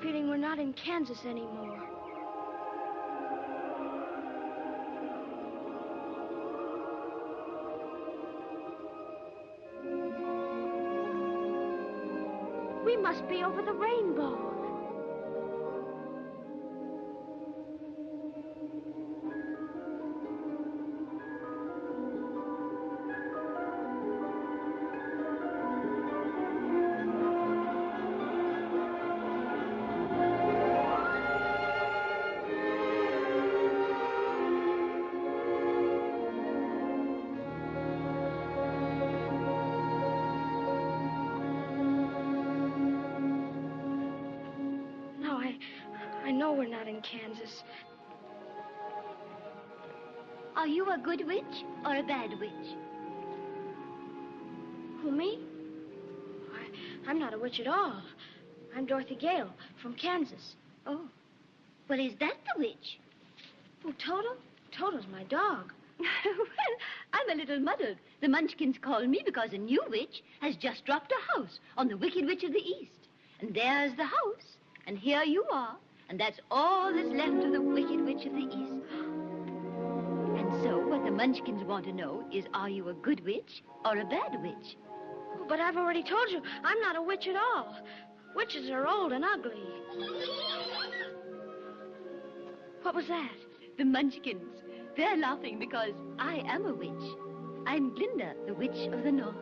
feeling we're not in Kansas anymore. We must be over the rainbow. I know we're not in Kansas. Are you a good witch or a bad witch? Who, me? I'm not a witch at all. I'm Dorothy Gale from Kansas. Oh. Well, is that the witch? Oh, Toto? Toto's my dog. Well, I'm a little muddled. The Munchkins call me because a new witch has just dropped a house on the Wicked Witch of the East. And there's the house. And here you are. And that's all that's left of the Wicked Witch of the East. And so what the Munchkins want to know is, are you a good witch or a bad witch? Oh, but I've already told you, I'm not a witch at all. Witches are old and ugly. What was that? The Munchkins. They're laughing because I am a witch. I'm Glinda, the Witch of the North.